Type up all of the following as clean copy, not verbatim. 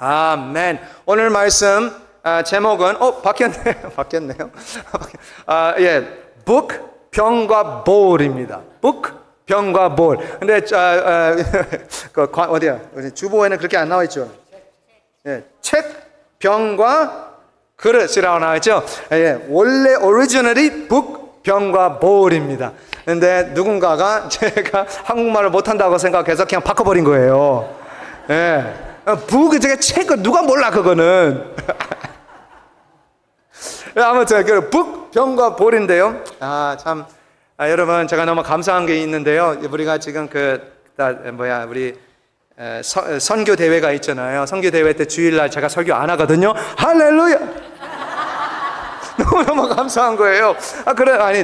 아멘. 오늘 말씀 제목은 바뀌었네요. 예, book 병과 볼입니다. book 병과 볼. 근데 어디야? 주보에는 그렇게 안 나와 있죠. 예, 책 병과 그릇이라고 나와 있죠. 예, 원래 오리지널이 book 병과 볼입니다. 근데 누군가가 제가 한국말을 못한다고 생각해서 그냥 바꿔버린 거예요. 예. 북, 제가 책, 누가 몰라, 그거는. 아무튼, 북, 병과 볼인데요. 여러분, 제가 너무 감사한 게 있는데요. 우리가 지금 우리, 선교 대회가 있잖아요. 선교 대회 때 주일날 제가 설교 안 하거든요. 할렐루야! 너무너무 감사한 거예요.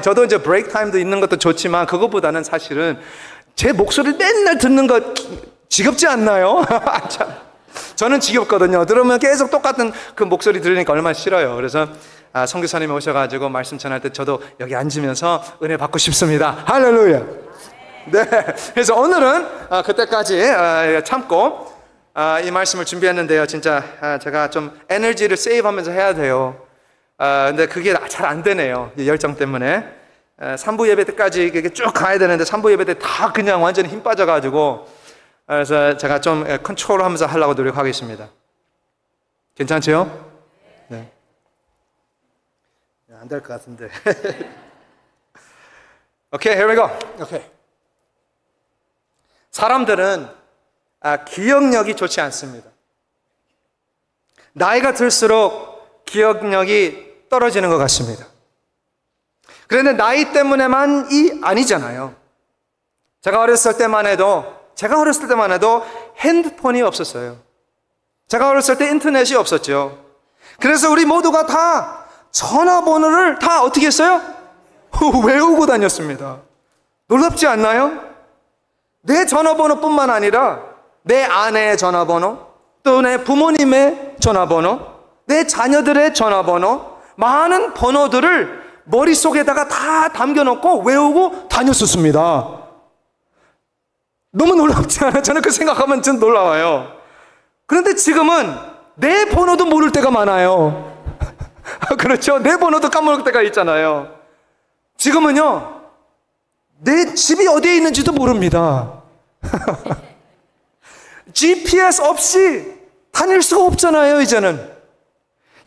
저도 이제 브레이크 타임도 있는 것도 좋지만, 그것보다는 사실은 제 목소리를 맨날 듣는 거 지겹지 않나요? 저는 지겹거든요. 들으면 계속 똑같은 그 목소리 들으니까 얼마나 싫어요. 그래서 선교사님이 오셔가지고 말씀 전할 때 저도 여기 앉으면서 은혜 받고 싶습니다. 할렐루야. 네. 그래서 오늘은 그때까지 참고 이 말씀을 준비했는데요. 진짜 제가 좀 에너지를 세이브하면서 해야 돼요. 근데 그게 잘 안 되네요. 이 열정 때문에. 3부 예배 때까지 쭉 가야 되는데 3부 예배 때 다 그냥 완전히 힘 빠져가지고 그래서 제가 좀 컨트롤하면서 하려고 노력하겠습니다. 괜찮죠? 네. 안 될 것 같은데. 오케이, here we go. 오케이. 사람들은 기억력이 좋지 않습니다. 나이가 들수록 기억력이 떨어지는 것 같습니다. 그런데 나이 때문에만이 아니잖아요. 제가 어렸을 때만 해도 핸드폰이 없었어요. 제가 어렸을 때 인터넷이 없었죠. 그래서 우리 모두가 다 전화번호를 다 어떻게 했어요? 외우고 다녔습니다. 놀랍지 않나요? 내 전화번호뿐만 아니라 내 아내의 전화번호, 또 내 부모님의 전화번호, 내 자녀들의 전화번호, 많은 번호들을 머릿속에다가 다 담겨놓고 외우고 다녔었습니다. 너무 놀랍지 않아요? 저는 그 생각하면 좀 놀라워요. 그런데 지금은 내 번호도 모를 때가 많아요. 그렇죠? 내 번호도 까먹을 때가 있잖아요. 지금은요, 내 집이 어디에 있는지도 모릅니다. GPS 없이 다닐 수가 없잖아요, 이제는.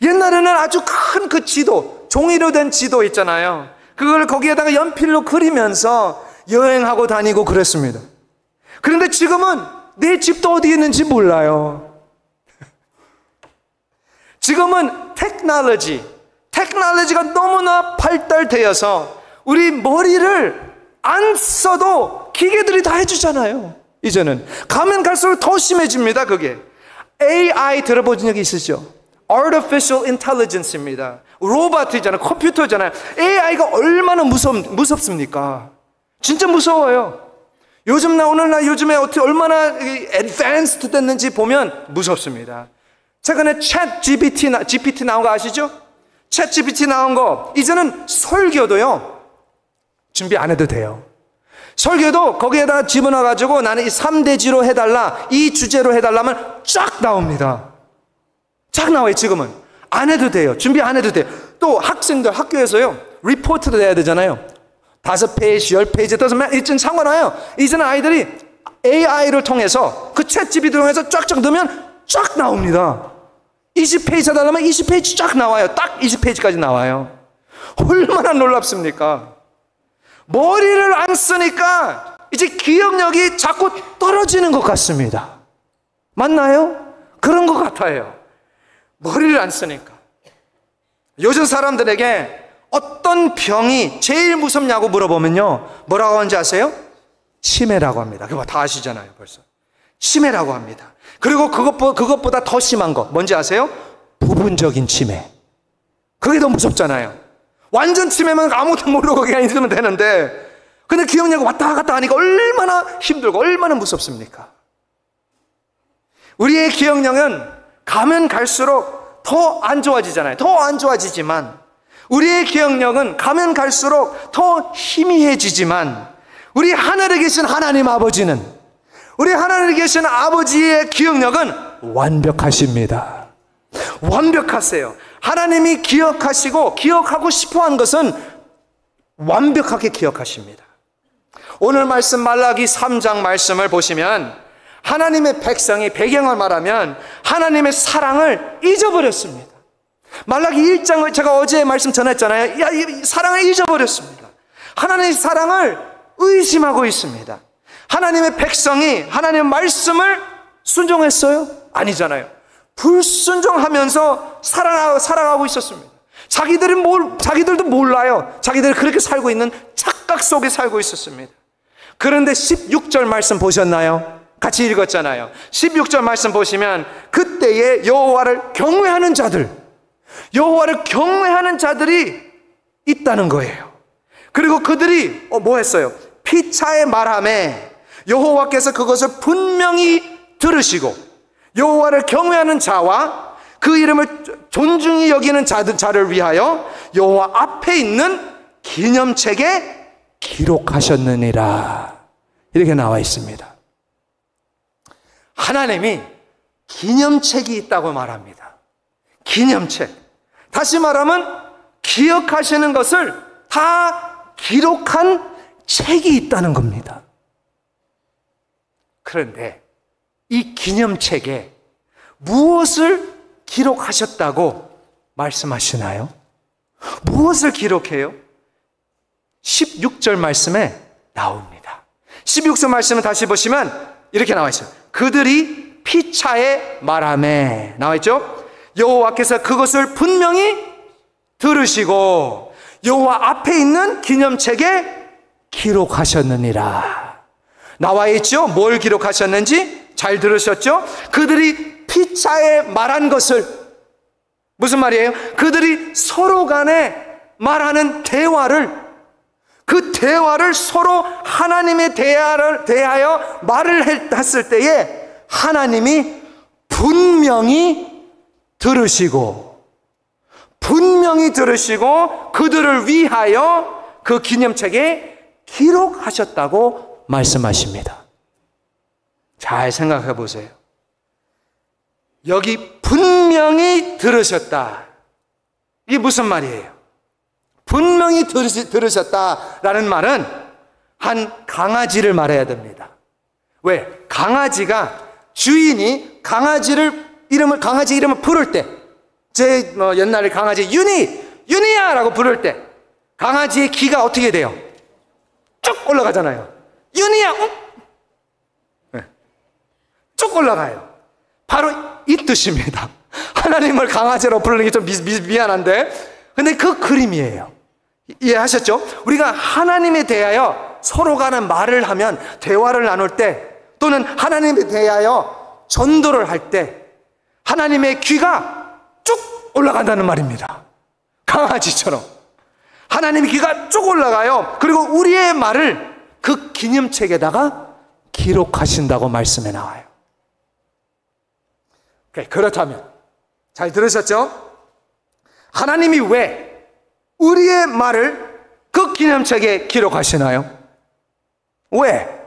옛날에는 아주 큰 그 지도, 종이로 된 지도 있잖아요. 그걸 거기에다가 연필로 그리면서 여행하고 다니고 그랬습니다. 그런데 지금은 내 집도 어디에 있는지 몰라요. 지금은 테크놀로지가 너무나 발달되어서 우리 머리를 안 써도 기계들이 다 해주잖아요. 이제는 가면 갈수록 더 심해집니다. 그게 AI 들어보신 적이 있으시죠? Artificial Intelligence입니다. 로봇이잖아요. 컴퓨터잖아요. AI가 얼마나 무섭습니까? 진짜 무서워요. 요즘에 어떻게 얼마나 advanced 됐는지 보면 무섭습니다. 최근에 GPT 나온 거 아시죠? 챗 GPT 나온 거, 이제는 설교도요, 준비 안 해도 돼요. 설교도 거기에다가 집어넣어가지고 나는 이 3대지로 해달라, 이 주제로 해달라면 쫙 나옵니다. 쫙 나와요, 지금은. 안 해도 돼요. 준비 안 해도 돼요. 또 학생들 학교에서요, 리포트도 내야 되잖아요. 5페이지, 10페이지, 이제는 상관없어요. 이제는 아이들이 AI를 통해서 그 챗 GPT를 통해서 쫙쫙 넣으면 쫙 나옵니다. 20페이지 해달라면 20페이지 쫙 나와요. 딱 20페이지까지 나와요. 얼마나 놀랍습니까? 머리를 안 쓰니까 이제 기억력이 자꾸 떨어지는 것 같습니다. 맞나요? 그런 것 같아요. 머리를 안 쓰니까. 요즘 사람들에게 어떤 병이 제일 무섭냐고 물어보면요, 뭐라고 하는지 아세요? 치매라고 합니다. 그거 다 아시잖아요, 벌써. 치매라고 합니다. 그리고 그것보다 더 심한 거 뭔지 아세요? 부분적인 치매. 그게 더 무섭잖아요. 완전 치매면 아무것도 모르고 그냥 있으면 되는데, 근데 기억력이 왔다 갔다 하니까 얼마나 힘들고 얼마나 무섭습니까? 우리의 기억력은 가면 갈수록 더 안 좋아지잖아요. 더 안 좋아지지만, 우리의 기억력은 가면 갈수록 더 희미해지지만, 우리 하늘에 계신 하나님 아버지는, 우리 하나님에 계신 아버지의 기억력은 완벽하십니다. 완벽하세요. 하나님이 기억하시고 기억하고 싶어한 것은 완벽하게 기억하십니다. 오늘 말씀 말라기 3장 말씀을 보시면 하나님의 백성이 배경을 말하면 하나님의 사랑을 잊어버렸습니다. 말라기 1장을 제가 어제 말씀 전했잖아요. 이 사랑을 잊어버렸습니다. 하나님의 사랑을 의심하고 있습니다. 하나님의 백성이 하나님의 말씀을 순종했어요? 아니잖아요. 불순종하면서 살아가고 있었습니다. 자기들도 몰라요. 자기들이 그렇게 살고 있는 착각 속에 살고 있었습니다. 그런데 16절 말씀 보셨나요? 같이 읽었잖아요. 16절 말씀 보시면 그때에 여호와를 경외하는 자들이 있다는 거예요. 그리고 그들이 뭐 했어요? 피차의 말함에 여호와께서 그것을 분명히 들으시고 여호와를 경외하는 자와 그 이름을 존중히 여기는 자를 위하여 여호와 앞에 있는 기념책에 기록하셨느니라. 이렇게 나와 있습니다. 하나님이 기념책이 있다고 말합니다. 기념책. 다시 말하면 기억하시는 것을 다 기록한 책이 있다는 겁니다. 그런데 이 기념책에 무엇을 기록하셨다고 말씀하시나요? 무엇을 기록해요? 16절 말씀에 나옵니다. 16절 말씀을 다시 보시면 이렇게 나와 있어요. 그들이 피차에 말하매 나와 있죠? 여호와께서 그것을 분명히 들으시고 여호와 앞에 있는 기념책에 기록하셨느니라. 나와 있죠? 뭘 기록하셨는지 잘 들으셨죠? 그들이 피차에 말한 것을, 무슨 말이에요? 그들이 서로 간에 말하는 대화를, 그 대화를 서로 하나님에 대하여 말을 했을 때에 하나님이 분명히 들으시고 그들을 위하여 그 기념책에 기록하셨다고 말씀하십니다. 잘 생각해 보세요. 여기 분명히 들으셨다. 이게 무슨 말이에요? 분명히 들으셨다라는 말은 한 강아지를 말해야 됩니다. 왜? 강아지가 주인이 강아지 이름을 부를 때, 제 옛날에 강아지 윤희야 라고 부를 때 강아지의 귀가 어떻게 돼요? 쭉 올라가잖아요. 윤희야, 네. 쭉 올라가요. 바로 이 뜻입니다. 하나님을 강아지로 부르는 게 좀 미안한데, 근데 그 그림이에요. 이해하셨죠? 우리가 하나님에 대하여 서로 간에 말을 하면, 대화를 나눌 때, 또는 하나님에 대하여 전도를 할 때 하나님의 귀가 쭉 올라간다는 말입니다. 강아지처럼 하나님의 귀가 쭉 올라가요. 그리고 우리의 말을 그 기념책에다가 기록하신다고 말씀에 나와요. 그렇다면 잘 들으셨죠? 하나님이 왜 우리의 말을 그 기념책에 기록하시나요? 왜?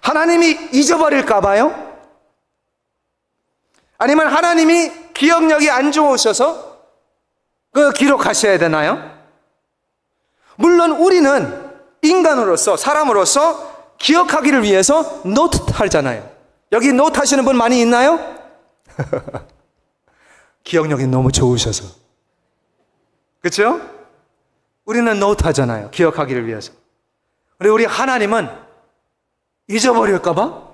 하나님이 잊어버릴까 봐요? 아니면 하나님이 기억력이 안 좋으셔서 그 기록하셔야 되나요? 물론 우리는 인간으로서, 사람으로서 기억하기를 위해서 노트 하잖아요. 여기 노트 하시는 분 많이 있나요? 기억력이 너무 좋으셔서. 그렇죠? 우리는 노트 하잖아요. 기억하기를 위해서. 그런데 우리 하나님은 잊어버릴까 봐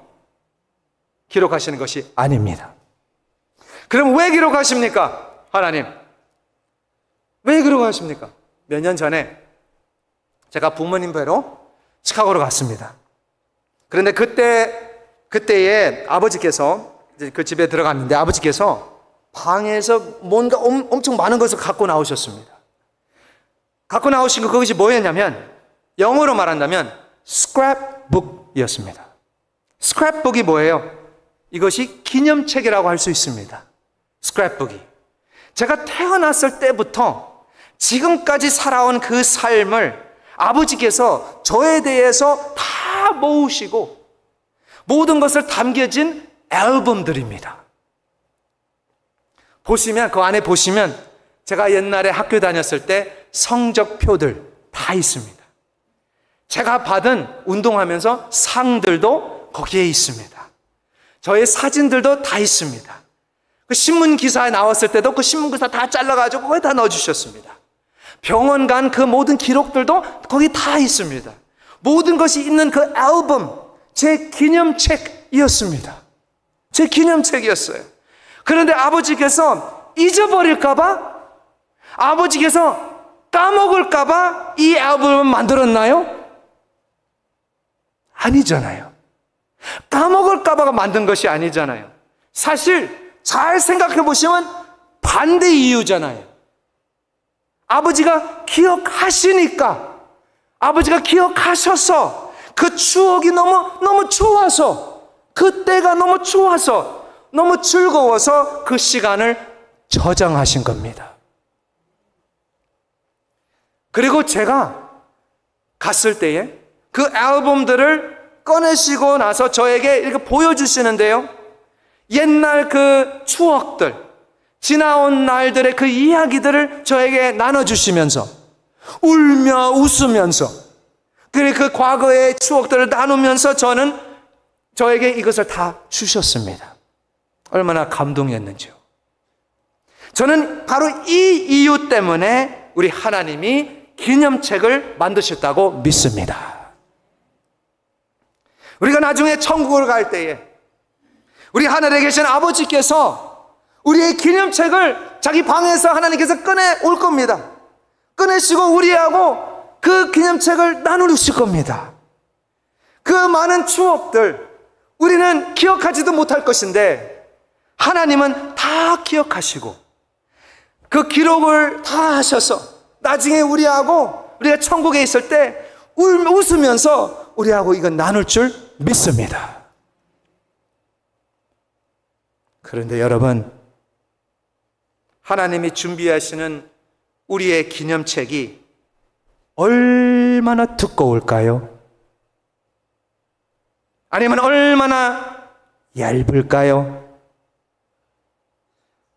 기록하시는 것이 아닙니다. 그럼 왜 기록하십니까? 하나님 왜 기록하십니까? 몇 년 전에 제가 부모님 뵈러 시카고로 갔습니다. 그런데 그때에 아버지께서 이제 그 집에 들어갔는데, 아버지께서 방에서 뭔가 엄청 많은 것을 갖고 나오셨습니다. 갖고 나오신 거, 그것이 뭐였냐면, 영어로 말한다면 스크랩북이었습니다. 스크랩북이 뭐예요? 이것이 기념책이라고 할 수 있습니다. 스크랩북이. 제가 태어났을 때부터 지금까지 살아온 그 삶을 아버지께서 저에 대해서 다 모으시고 모든 것을 담겨진 앨범들입니다. 보시면, 그 안에 보시면 제가 옛날에 학교 다녔을 때 성적표들 다 있습니다. 제가 받은 운동하면서 상들도 거기에 있습니다. 저의 사진들도 다 있습니다. 그 신문 기사에 나왔을 때도 그 신문 기사 다 잘라가지고 거기 다 넣어주셨습니다. 병원 간 그 모든 기록들도 거기 다 있습니다. 모든 것이 있는 그 앨범, 제 기념책이었습니다. 제 기념책이었어요. 그런데 아버지께서 잊어버릴까봐, 아버지께서 까먹을까봐 이 앨범을 만들었나요? 아니잖아요. 까먹을까봐 만든 것이 아니잖아요. 사실 잘 생각해 보시면 반대 이유잖아요. 아버지가 기억하시니까, 아버지가 기억하셔서 그 추억이 너무 좋아서, 그때가 너무 좋아서, 너무 즐거워서 그 시간을 저장하신 겁니다. 그리고 제가 갔을 때에 그 앨범들을 꺼내시고 나서 저에게 이렇게 보여주시는데요. 옛날 그 추억들, 지나온 날들의 그 이야기들을 저에게 나눠주시면서 울며 웃으면서, 그리고 그 과거의 추억들을 나누면서 저에게 이것을 다 주셨습니다. 얼마나 감동이었는지요. 저는 바로 이 이유 때문에 우리 하나님이 기념책을 만드셨다고 믿습니다. 우리가 나중에 천국을 갈 때에 우리 하늘에 계신 아버지께서 우리의 기념책을 자기 방에서 하나님께서 꺼내 올 겁니다. 꺼내시고 우리하고 그 기념책을 나누실 겁니다. 그 많은 추억들 우리는 기억하지도 못할 것인데 하나님은 다 기억하시고 그 기록을 다 하셔서 나중에 우리가 천국에 있을 때 웃으면서 우리하고 이건 나눌 줄 믿습니다. 그런데 여러분, 하나님이 준비하시는 우리의 기념책이 얼마나 두꺼울까요? 아니면 얼마나 얇을까요?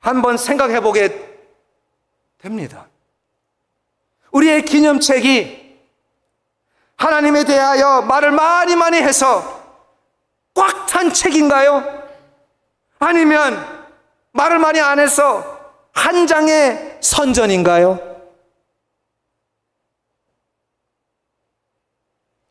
한번 생각해 보게 됩니다. 우리의 기념책이 하나님에 대하여 말을 많이 해서 꽉 찬 책인가요? 아니면 말을 많이 안 해서 한 장의 선전인가요?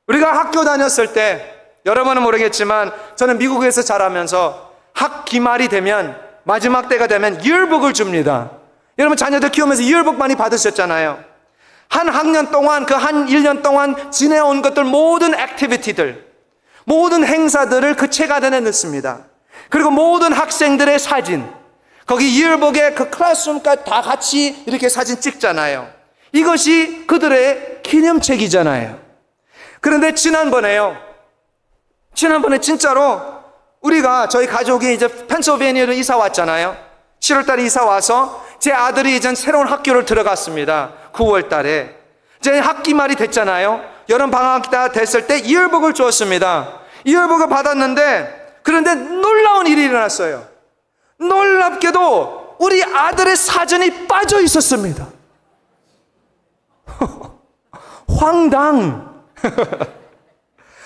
우리가 학교 다녔을 때, 여러분은 모르겠지만 저는 미국에서 자라면서 학기말이 되면, 마지막 때가 되면 yearbook을 줍니다. 여러분 자녀들 키우면서 yearbook 많이 받으셨잖아요. 한 학년 동안, 그 한 1년 동안 지내온 것들, 모든 액티비티들, 모든 행사들을 그 책 안에 넣습니다. 그리고 모든 학생들의 사진, 거기 yearbook에 그 클래스룸까지 다 같이 이렇게 사진 찍잖아요. 이것이 그들의 기념책이잖아요. 그런데 지난번에 진짜로 저희 가족이 이제 펜실베니아로 이사 왔잖아요. 7월 달에 이사 와서 제 아들이 이제 새로운 학교를 들어갔습니다. 9월 달에. 이제 학기말이 됐잖아요. 여름 방학 다 됐을 때 yearbook을 주었습니다. yearbook을 받았는데, 그런데 놀라운 일이 일어났어요. 놀랍게도 우리 아들의 사진이 빠져 있었습니다. 황당.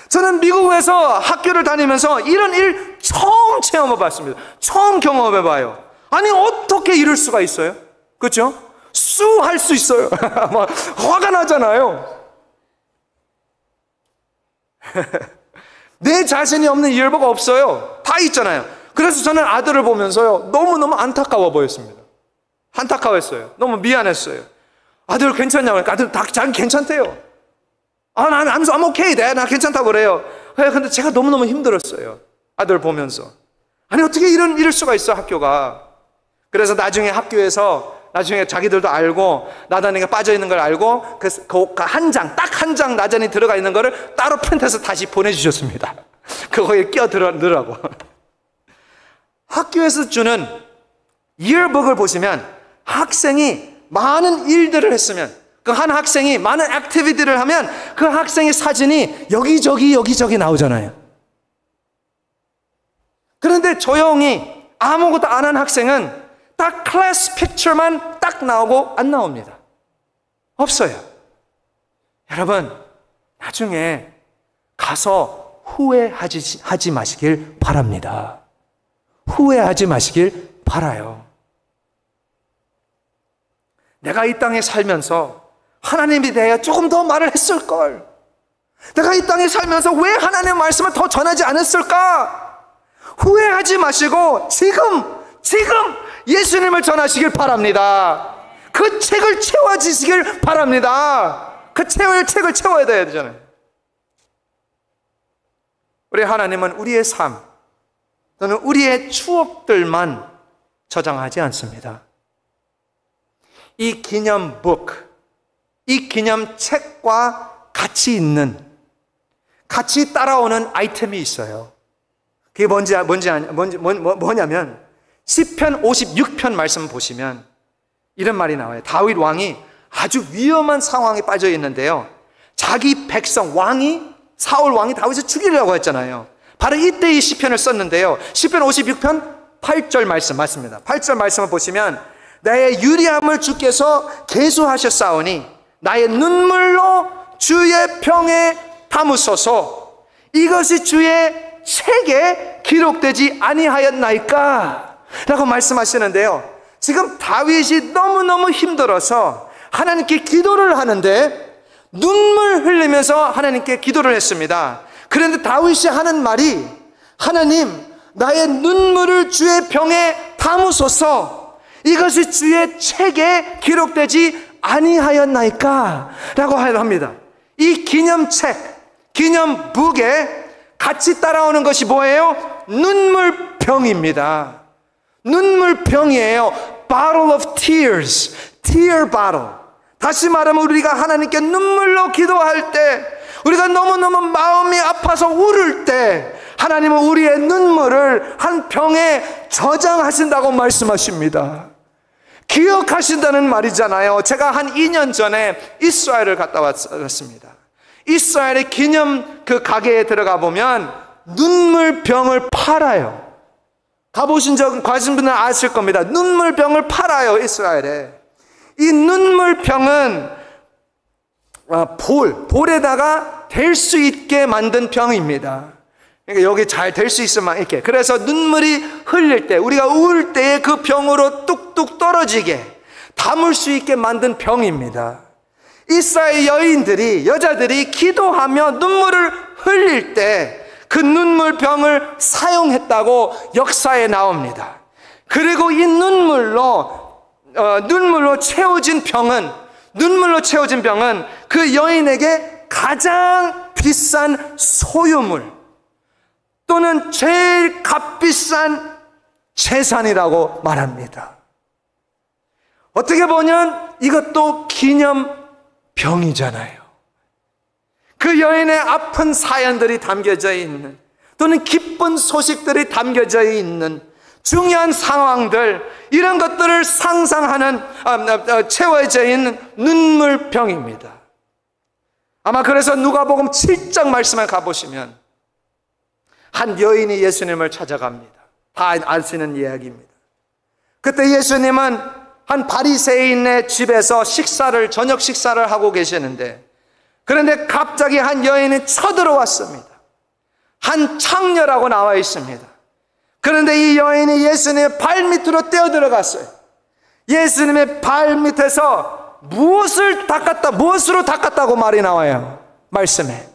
저는 미국에서 학교를 다니면서 이런 일 처음 체험해봤습니다. 처음 경험해봐요. 아니 어떻게 이럴 수가 있어요? 그렇죠? 수할 수 있어요. 막 화가 나잖아요. 내 자신이 없는 yearbook 없어요. 다 있잖아요. 그래서 저는 아들을 보면서요, 너무너무 안타까워 보였습니다. 안타까웠어요. 너무 미안했어요. 아들 괜찮냐고 하니까 아들 자기 괜찮대요. I'm okay, 나 괜찮다고 그래요. 근데 제가 너무너무 힘들었어요. 아들 보면서. 아니 어떻게 이럴 수가 있어, 학교가. 그래서 나중에 학교에서 나중에 자기들도 알고 나단이가 빠져있는 걸 알고 딱 한 장 나단이 들어가 있는 거를 따로 프린트해서 다시 보내주셨습니다. 그거에 끼어들으라고. 학교에서 주는 yearbook을 보시면 학생이 많은 일들을 했으면, 그 한 학생이 많은 액티비티를 하면 그 학생의 사진이 여기저기 나오잖아요. 그런데 조용히 아무것도 안 한 학생은 딱 클래스 픽처만 딱 나오고 안 나옵니다. 없어요. 여러분, 나중에 가서 후회하지 마시길 바랍니다. 후회하지 마시길 바라요. 내가 이 땅에 살면서 하나님에 대해 조금 더 말을 했을걸. 내가 이 땅에 살면서 왜 하나님의 말씀을 더 전하지 않았을까? 후회하지 마시고 지금 예수님을 전하시길 바랍니다. 그 책을 채워지시길 바랍니다. 그 책을 채워야 되잖아요. 우리 하나님은 우리의 삶 또는 우리의 추억들만 저장하지 않습니다. 이 기념북, 이 기념책과 같이 따라오는 아이템이 있어요. 그게 뭐냐면 시편 56편 말씀 보시면 이런 말이 나와요. 다윗 왕이 아주 위험한 상황에 빠져 있는데요, 자기 백성 사울 왕이 다윗을 죽이려고 했잖아요. 바로 이때 이 시편을 썼는데요, 시편 56편 8절 말씀 맞습니다. 8절 말씀을 보시면 나의 유리함을 주께서 계수하셨사오니 나의 눈물로 주의 평에 담으소서. 이것이 주의 책에 기록되지 아니하였나이까? 라고 말씀하시는데요, 지금 다윗이 너무너무 힘들어서 하나님께 기도를 하는데 눈물 흘리면서 하나님께 기도를 했습니다. 그런데 다윗이 하는 말이, 하나님, 나의 눈물을 주의 병에 담으소서. 이것이 주의 책에 기록되지 아니하였나이까? 라고 합니다. 이 기념책, 기념북에 같이 따라오는 것이 뭐예요? 눈물병입니다. 눈물병이에요. Bottle of tears, tear bottle. 다시 말하면 우리가 하나님께 눈물로 기도할 때, 우리가 너무너무 마음이 아파서 울을 때 하나님은 우리의 눈물을 한 병에 저장하신다고 말씀하십니다. 기억하신다는 말이잖아요. 제가 한 2년 전에 이스라엘을 갔다 왔습니다. 이스라엘의 기념 그 가게에 들어가 보면 눈물병을 팔아요. 가신 분들은 아실 겁니다. 눈물병을 팔아요, 이스라엘에. 이 눈물병은 볼에다가 댈 수 있게 만든 병입니다. 그러니까 여기 잘 될 수 있으면 이렇게. 그래서 눈물이 흘릴 때, 우리가 울 때에 그 병으로 뚝뚝 떨어지게 담을 수 있게 만든 병입니다. 이스라엘 여자들이 기도하며 눈물을 흘릴 때 그 눈물병을 사용했다고 역사에 나옵니다. 그리고 이 눈물로 채워진 병은 그 여인에게 가장 비싼 소유물 또는 제일 값비싼 재산이라고 말합니다. 어떻게 보면 이것도 기념병이잖아요. 그 여인의 아픈 사연들이 담겨져 있는, 또는 기쁜 소식들이 담겨져 있는 중요한 상황들, 이런 것들을 상상하는 채워져 있는 눈물병입니다. 아마 그래서 누가복음 7장 말씀을 가보시면 한 여인이 예수님을 찾아갑니다. 다 아시는 이야기입니다. 그때 예수님은 한 바리새인의 집에서 저녁 식사를 하고 계시는데, 그런데 갑자기 한 여인이 쳐들어왔습니다. 한 창녀라고 나와 있습니다. 그런데 이 여인이 예수님의 발밑으로 뛰어들어갔어요. 예수님의 발밑에서 무엇으로 닦았다고 말이 나와요? 말씀에.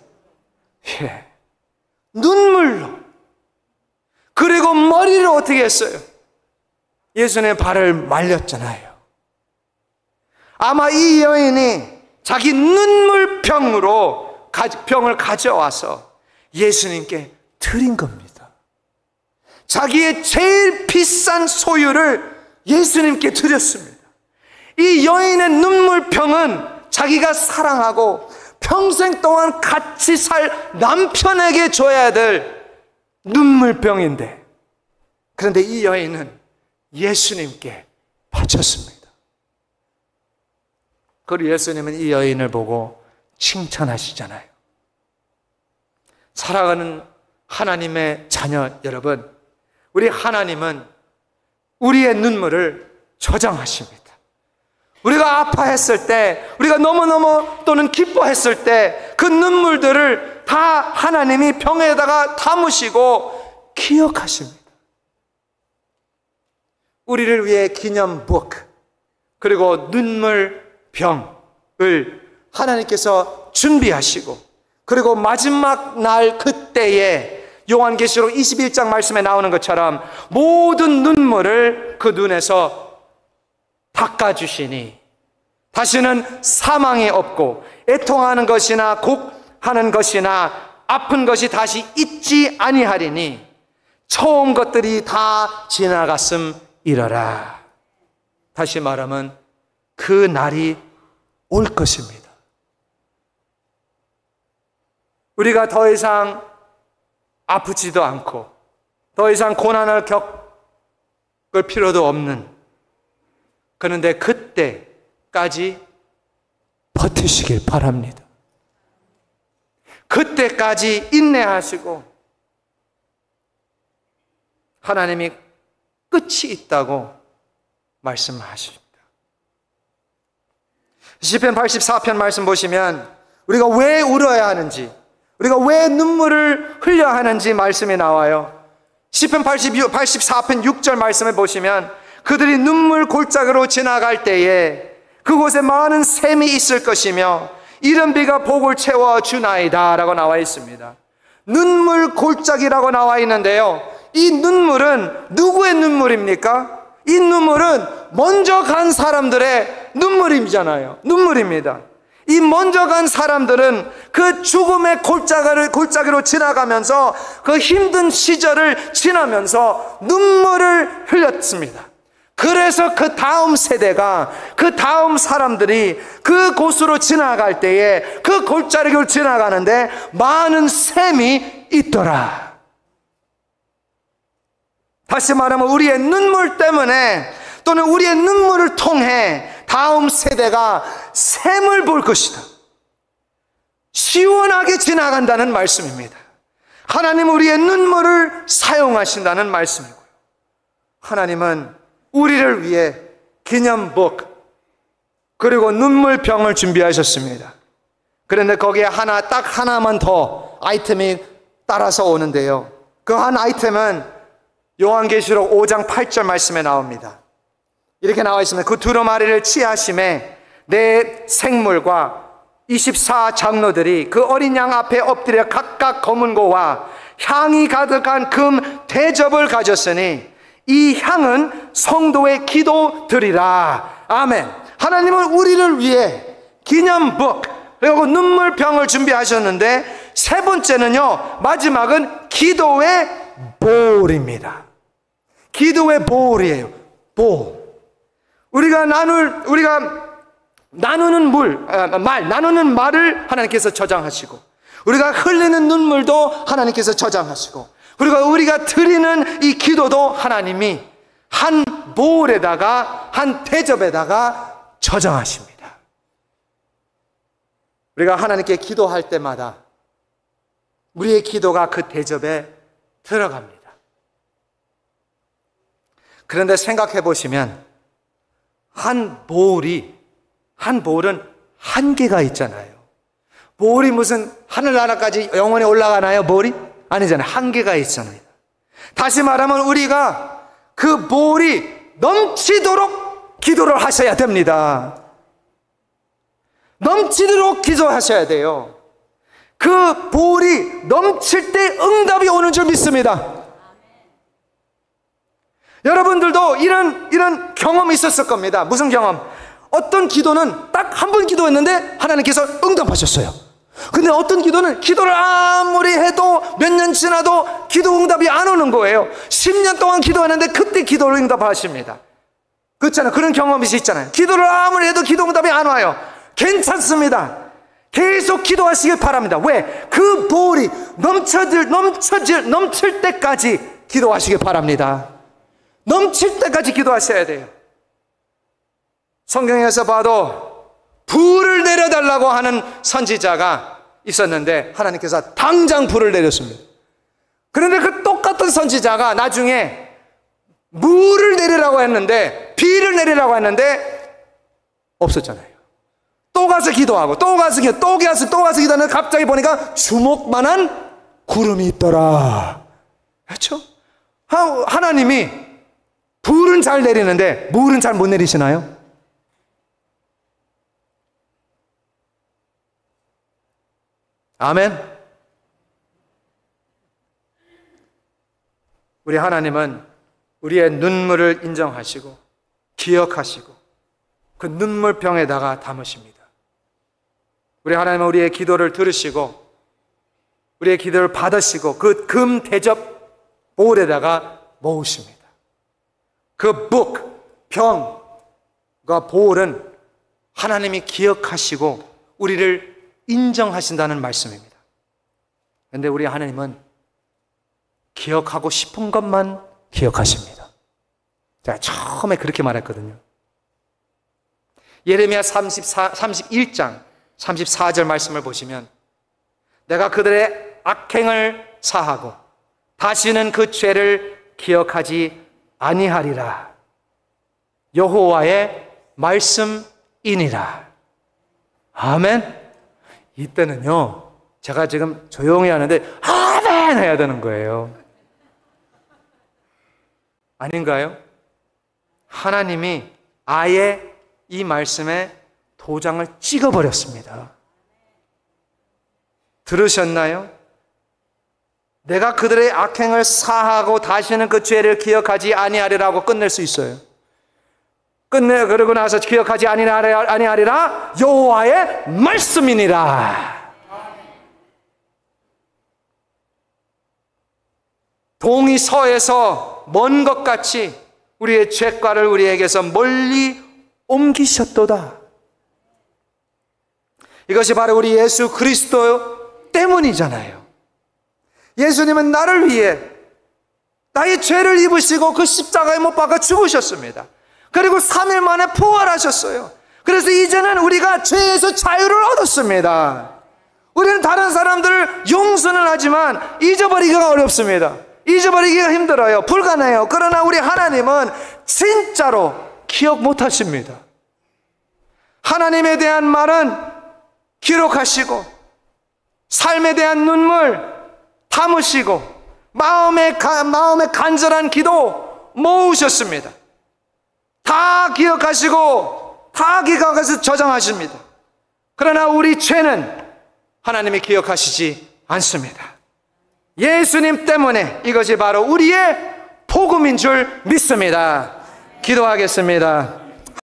눈물로. 그리고 머리를 어떻게 했어요? 예수님의 발을 말렸잖아요. 아마 이 여인이 자기 눈물병으로 병을 가져와서 예수님께 드린 겁니다. 자기의 제일 비싼 소유를 예수님께 드렸습니다. 이 여인의 눈물병은 자기가 사랑하고 평생 동안 같이 살 남편에게 줘야 될 눈물병인데, 그런데 이 여인은 예수님께 바쳤습니다. 그리고 예수님은 이 여인을 보고 칭찬하시잖아요. 사랑하는 하나님의 자녀 여러분, 우리 하나님은 우리의 눈물을 저장하십니다. 우리가 아파했을 때, 우리가 너무너무 또는 기뻐했을 때 그 눈물들을 다 하나님이 병에다가 담으시고 기억하십니다. 우리를 위해 기념북, 그리고 눈물병을 하나님께서 준비하시고, 그리고 마지막 날 그때에 요한계시록 21장 말씀에 나오는 것처럼 모든 눈물을 그 눈에서 닦아주시니 다시는 사망이 없고 애통하는 것이나 곡하는 것이나 아픈 것이 다시 있지 아니하리니 처음 것들이 다 지나갔음이러라. 다시 말하면 그 날이 올 것입니다. 우리가 더 이상 아프지도 않고 더 이상 고난을 겪을 필요도 없는, 그런데 그때까지 버티시길 바랍니다. 그때까지 인내하시고 하나님이 끝이 있다고 말씀하십니다. 시편 84편 말씀 보시면 우리가 왜 울어야 하는지, 우리가 왜 눈물을 흘려야 하는지 말씀이 나와요. 시편 84편 6절 말씀을 보시면 그들이 눈물 골짜기로 지나갈 때에 그곳에 많은 샘이 있을 것이며 이른 비가 복을 채워주나이다 라고 나와 있습니다. 눈물 골짜기라고 나와 있는데요, 이 눈물은 누구의 눈물입니까? 이 눈물은 먼저 간 사람들의 눈물입니다. 이 먼저 간 사람들은 그 죽음의 골짜기로 지나가면서 그 힘든 시절을 지나면서 눈물을 흘렸습니다. 그래서 그 다음 세대가, 그 다음 사람들이 그 곳으로 지나갈 때에 그 골짜기를 지나가는데 많은 샘이 있더라. 다시 말하면 우리의 눈물 때문에 또는 우리의 눈물을 통해 다음 세대가 샘을 볼 것이다. 시원하게 지나간다는 말씀입니다. 하나님은 우리의 눈물을 사용하신다는 말씀이고요. 하나님은 우리를 위해 기념북 그리고 눈물병을 준비하셨습니다. 그런데 거기에 딱 하나만 더 아이템이 따라서 오는데요, 그 한 아이템은 요한계시록 5장 8절 말씀에 나옵니다. 이렇게 나와 있습니다. 그 두루마리를 취하심에 내 생물과 24장로들이 그 어린 양 앞에 엎드려 각각 검은 고와 향이 가득한 금 대접을 가졌으니 이 향은 성도의 기도들이라. 아멘. 하나님은 우리를 위해 기념북 그리고 눈물병을 준비하셨는데, 세 번째는요, 마지막은 기도의 보울입니다. 기도의 보울이에요. 보울. 우리가 나누는 말을 하나님께서 저장하시고, 우리가 흘리는 눈물도 하나님께서 저장하시고, 그리고 우리가 드리는 이 기도도 하나님이 한 보울에다가, 한 대접에다가 저장하십니다. 우리가 하나님께 기도할 때마다 우리의 기도가 그 대접에 들어갑니다. 그런데 생각해 보시면 한 보울은 한계가 있잖아요. 보울이 무슨 하늘나라까지 영원히 올라가나요? 보울이? 아니잖아요. 한계가 있잖아요. 다시 말하면 우리가 그 보울이 넘치도록 기도를 하셔야 됩니다. 넘치도록 기도하셔야 돼요. 그 보울이 넘칠 때 응답이 오는 줄 믿습니다. 여러분들도 이런 경험이 있었을 겁니다. 무슨 경험? 어떤 기도는 딱 한 번 기도했는데 하나님께서 응답하셨어요. 근데 어떤 기도는 기도를 아무리 해도 몇 년 지나도 기도 응답이 안 오는 거예요. 10년 동안 기도하는데 그때 기도를 응답하십니다. 그렇잖아요. 그런 경험이 있잖아요. 기도를 아무리 해도 기도 응답이 안 와요. 괜찮습니다. 계속 기도하시길 바랍니다. 왜? 그 보울이 넘칠 때까지 기도하시길 바랍니다. 넘칠 때까지 기도하셔야 돼요. 성경에서 봐도 불을 내려달라고 하는 선지자가 있었는데 하나님께서 당장 불을 내렸습니다. 그런데 그 똑같은 선지자가 나중에 물을 내리라고 했는데 비를 내리라고 했는데 없었잖아요. 또 가서 기도하고 또 가서 기도하는데 갑자기 보니까 주먹만한 구름이 있더라. 그렇죠? 하나님이 불은 잘 내리는데 물은 잘 못 내리시나요? 아멘. 우리 하나님은 우리의 눈물을 인정하시고 기억하시고 그 눈물병에다가 담으십니다. 우리 하나님은 우리의 기도를 들으시고 우리의 기도를 받으시고 그 금 대접 볼에다가 모으십니다. 그 병과 볼은 하나님이 기억하시고 우리를 인정하신다는 말씀입니다. 그런데 우리 하나님은 기억하고 싶은 것만 기억하십니다. 제가 처음에 그렇게 말했거든요. 예레미야 31장 34절 말씀을 보시면 내가 그들의 악행을 사하고 다시는 그 죄를 기억하지 아니하리라. 여호와의 말씀이니라. 아멘. 이때는요, 제가 지금 조용히 하는데 아멘 해야 되는 거예요. 아닌가요? 하나님이 아예 이 말씀에 도장을 찍어버렸습니다. 들으셨나요? 내가 그들의 악행을 사하고 다시는 그 죄를 기억하지 아니하리라고 끝낼 수 있어요. 그러고 나서 기억하지 아니하리라 여호와의 말씀이니라. 동이 서에서 먼 것 같이 우리의 죄과를 우리에게서 멀리 옮기셨도다. 이것이 바로 우리 예수 그리스도 때문이잖아요. 예수님은 나를 위해 나의 죄를 입으시고 그 십자가에 못 박아 죽으셨습니다. 그리고 3일 만에 부활하셨어요. 그래서 이제는 우리가 죄에서 자유를 얻었습니다. 우리는 다른 사람들을 용서는 하지만 잊어버리기가 어렵습니다. 잊어버리기가 힘들어요. 불가능해요. 그러나 우리 하나님은 진짜로 기억 못 하십니다. 하나님에 대한 말은 기록하시고 삶에 대한 눈물 담으시고 마음의 간절한 기도 모으셨습니다. 다 기억하시고 다 기억해서 저장하십니다. 그러나 우리 죄는 하나님이 기억하시지 않습니다. 예수님 때문에 이것이 바로 우리의 복음인 줄 믿습니다. 기도하겠습니다.